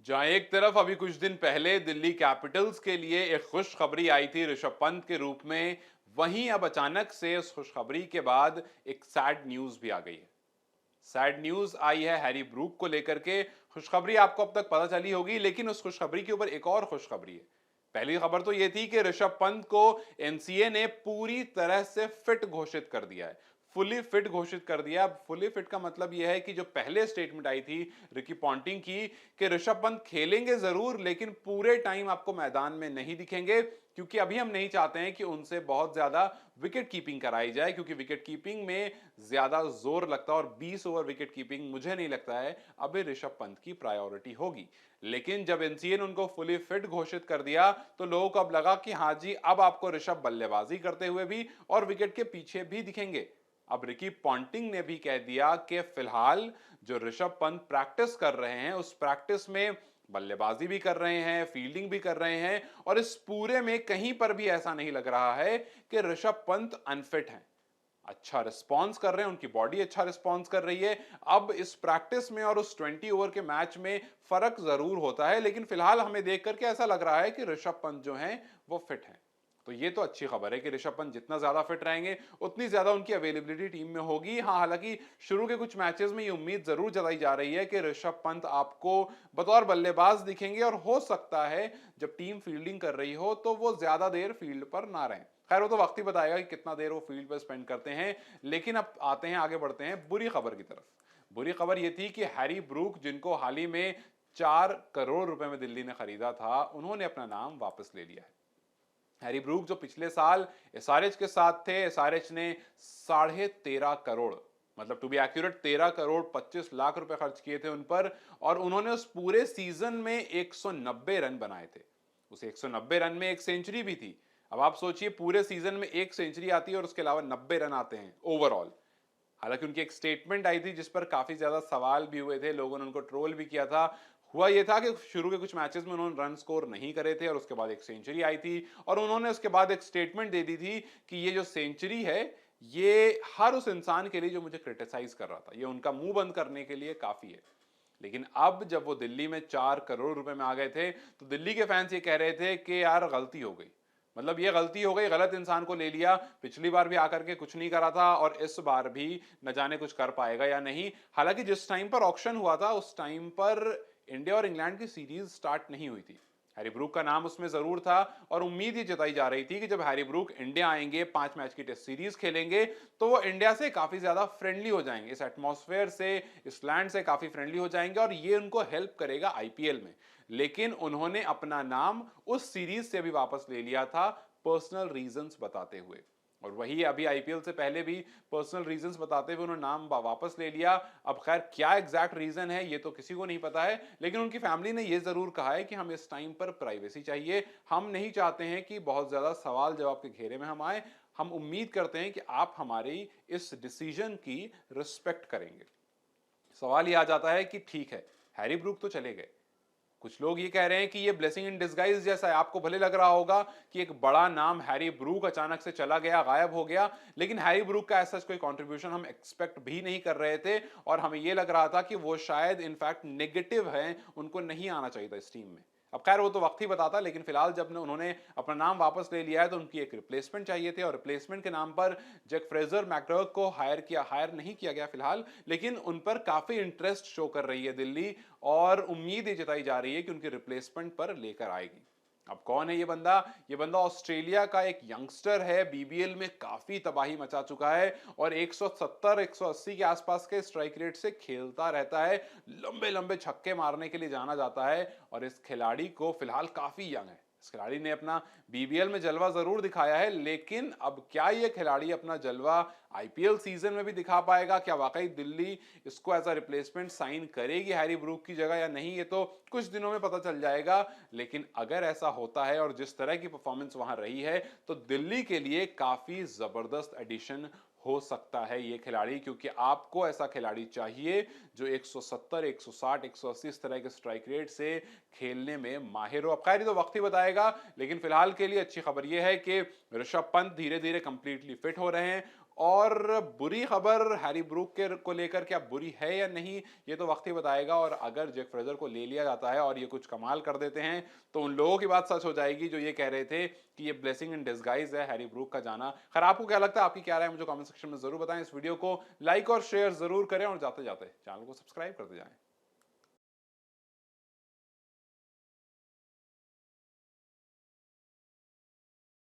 जहां एक तरफ अभी कुछ दिन पहले दिल्ली कैपिटल्स के लिए एक खुशखबरी आई थी ऋषभ पंत के रूप में, वहीं अब अचानक से उस खुशखबरी के बाद एक सैड न्यूज भी आ गई है। सैड न्यूज आई है हैरी ब्रूक को लेकर के। खुशखबरी आपको अब तक पता चली होगी, लेकिन उस खुशखबरी के ऊपर एक और खुशखबरी है। पहली खबर तो यह थी कि ऋषभ पंत को एनसीए ने पूरी तरह से फिट घोषित कर दिया है। फुली फिट घोषित कर दिया। फुली फिट का मतलब यह है कि जो पहले स्टेटमेंट आई थी रिकी पॉन्टिंग की कि ऋषभ पंत खेलेंगे जरूर लेकिन पूरे टाइम आपको मैदान में नहीं दिखेंगे, क्योंकि अभी हम नहीं चाहते हैं कि उनसे बहुत ज्यादा विकेट कीपिंग कराई जाए, क्योंकि विकेट कीपिंग में ज्यादा जोर लगता है और 20 ओवर विकेट कीपिंग मुझे नहीं लगता है अभी ऋषभ पंत की प्रायोरिटी होगी। लेकिन जब एनसीए ने उनको फुली फिट घोषित कर दिया तो लोगों को अब लगा कि हाँ जी, अब आपको ऋषभ बल्लेबाजी करते हुए भी और विकेट के पीछे भी दिखेंगे। अब रिकी पॉन्टिंग ने भी कह दिया कि फिलहाल जो ऋषभ पंत प्रैक्टिस कर रहे हैं उस प्रैक्टिस में बल्लेबाजी भी कर रहे हैं, फील्डिंग भी कर रहे हैं, और इस पूरे में कहीं पर भी ऐसा नहीं लग रहा है कि ऋषभ पंत अनफिट हैं। अच्छा रिस्पॉन्स कर रहे हैं, उनकी बॉडी अच्छा रिस्पॉन्स कर रही है। अब इस प्रैक्टिस में और उस 20 ओवर के मैच में फर्क जरूर होता है, लेकिन फिलहाल हमें देख करके ऐसा लग रहा है कि ऋषभ पंत जो हैं वो फिट हैं। तो ये तो अच्छी खबर है कि ऋषभ पंत जितना ज्यादा फिट रहेंगे उतनी ज्यादा उनकी अवेलेबिलिटी टीम में होगी। हाँ, हालांकि शुरू के कुछ मैचेस में ये उम्मीद जरूर जताई जा रही है कि ऋषभ पंत आपको बतौर बल्लेबाज दिखेंगे, और हो सकता है जब टीम फील्डिंग कर रही हो तो वो ज्यादा देर फील्ड पर ना रहें। खैर, वो तो वक्त ही बताएगा कि कितना देर वो फील्ड पर स्पेंड करते हैं। लेकिन अब आते हैं, आगे बढ़ते हैं बुरी खबर की तरफ। बुरी खबर यह थी कि हैरी ब्रूक, जिनको हाल ही में 4 करोड़ रुपए में दिल्ली ने खरीदा था, उन्होंने अपना नाम वापस ले लिया है। हैरी ब्रूक जो पिछले साल एसआरएच के साथ थे, एसआरएच ने 13.5 करोड़, मतलब to be accurate 13 crore 25 lakh रुपए खर्च किए थे उन पर, और उन्होंने उस पूरे सीजन में 190 रन बनाए थे। उस 190 रन में एक सेंचुरी भी थी। अब आप सोचिए, पूरे सीजन में एक सेंचुरी आती है और उसके अलावा 90 रन आते हैं ओवरऑल। हालांकि उनकी एक स्टेटमेंट आई थी जिस पर काफी ज्यादा सवाल भी हुए थे, लोगों ने उनको ट्रोल भी किया था। हुआ यह था कि शुरू के कुछ मैचेस में उन्होंने रन स्कोर नहीं करे थे और उसके बाद एक सेंचुरी आई थी, और उन्होंने उसके बाद एक स्टेटमेंट दे दी थी कि ये जो सेंचुरी है ये हर उस इंसान के लिए जो मुझे क्रिटिसाइज कर रहा था, ये उनका मुंह बंद करने के लिए काफी है। लेकिन अब जब वो दिल्ली में 4 करोड़ रुपए में आ गए थे तो दिल्ली के फैंस ये कह रहे थे कि यार गलती हो गई, मतलब ये गलती हो गई, गलत इंसान को ले लिया। पिछली बार भी आकर के कुछ नहीं करा था और इस बार भी न जाने कुछ कर पाएगा या नहीं। हालांकि जिस टाइम पर ऑक्शन हुआ था उस टाइम पर इंडिया और इंग्लैंड की सीरीज स्टार्ट नहीं हुई थी। हैरी ब्रूक का नाम उसमें जरूर था और उम्मीद ये जताई जा रही थी कि जब हैरी ब्रूक इंडिया आएंगे, 5 मैच की टेस्ट सीरीज खेलेंगे, तो वो इंडिया से काफी ज्यादा फ्रेंडली हो जाएंगे, इस एटमॉस्फेयर से, इस लैंड से काफी फ्रेंडली हो जाएंगे, और ये उनको हेल्प करेगा आईपीएल में। लेकिन उन्होंने अपना नाम उस सीरीज से भी वापस ले लिया था, पर्सनल रीजंस बताते हुए। और वही अभी आईपीएल से पहले भी पर्सनल रीजंस बताते हुए उन्होंने नाम वापस ले लिया। अब खैर क्या एग्जैक्ट रीजन है ये तो किसी को नहीं पता है, लेकिन उनकी फैमिली ने ये जरूर कहा है कि हम इस टाइम पर प्राइवेसी चाहिए, हम नहीं चाहते हैं कि बहुत ज्यादा सवाल जवाब के घेरे में हम आए। हम उम्मीद करते हैं कि आप हमारी इस डिसीजन की रिस्पेक्ट करेंगे। सवाल ये आ जाता है कि ठीक है, हैरी ब्रूक तो चले गए, कुछ लोग ये कह रहे हैं कि ये ब्लेसिंग इन डिस्गाइज जैसा है। आपको भले लग रहा होगा कि एक बड़ा नाम हैरी ब्रूक अचानक से चला गया, गायब हो गया, लेकिन हैरी ब्रूक का ऐसा कोई कंट्रीब्यूशन हम एक्सपेक्ट भी नहीं कर रहे थे, और हमें ये लग रहा था कि वो शायद इनफैक्ट नेगेटिव है, उनको नहीं आना चाहिए था इस टीम में। अब खैर वो तो वक्त ही बताता, लेकिन फिलहाल जब उन्होंने अपना नाम वापस ले लिया है तो उनकी एक रिप्लेसमेंट चाहिए थे, और रिप्लेसमेंट के नाम पर जैक फ्रेजर मैकडर्क को हायर नहीं किया गया फिलहाल, लेकिन उन पर काफी इंटरेस्ट शो कर रही है दिल्ली, और उम्मीद ये जताई जा रही है कि उनकी रिप्लेसमेंट पर लेकर आएगी। अब कौन है ये बंदा? ये बंदा ऑस्ट्रेलिया का एक यंगस्टर है, बीबीएल में काफी तबाही मचा चुका है और 170 180 के आसपास के स्ट्राइक रेट से खेलता रहता है, लंबे लंबे छक्के मारने के लिए जाना जाता है, और इस खिलाड़ी को फिलहाल काफी यंग है। इस खिलाड़ी ने अपना बीबीएल में जलवा जरूर दिखाया है, लेकिन अब क्या ये खिलाड़ी अपना जलवा आईपीएल सीजन में भी दिखा पाएगा? क्या वाकई दिल्ली इसको एज अ रिप्लेसमेंट साइन करेगी हैरी ब्रूक की जगह या नहीं, ये तो कुछ दिनों में पता चल जाएगा। लेकिन अगर ऐसा होता है और जिस तरह की परफॉर्मेंस वहां रही है, तो दिल्ली के लिए काफी जबरदस्त एडिशन हो सकता है ये खिलाड़ी, क्योंकि आपको ऐसा खिलाड़ी चाहिए जो 170 160 180 इस तरह के स्ट्राइक रेट से खेलने में माहिर हो। अब खैर ये तो वक्त ही बताएगा, लेकिन फिलहाल के लिए अच्छी खबर यह है कि ऋषभ पंत धीरे धीरे कंप्लीटली फिट हो रहे हैं, और बुरी खबर हैरी ब्रूक के को लेकर क्या बुरी है या नहीं, ये तो वक्त ही बताएगा। और अगर जेफ फ्रेजर को ले लिया जाता है और ये कुछ कमाल कर देते हैं तो उन लोगों की बात सच हो जाएगी जो ये कह रहे थे कि ये ब्लेसिंग इन डिस्गाइज है हैरी ब्रूक का जाना। खैर, आपको क्या लगता है, आपकी क्या राय है, मुझे कमेंट सेक्शन में जरूर बताएं। इस वीडियो को लाइक और शेयर जरूर करें और जाते जाते चैनल को सब्सक्राइब करते जाएं।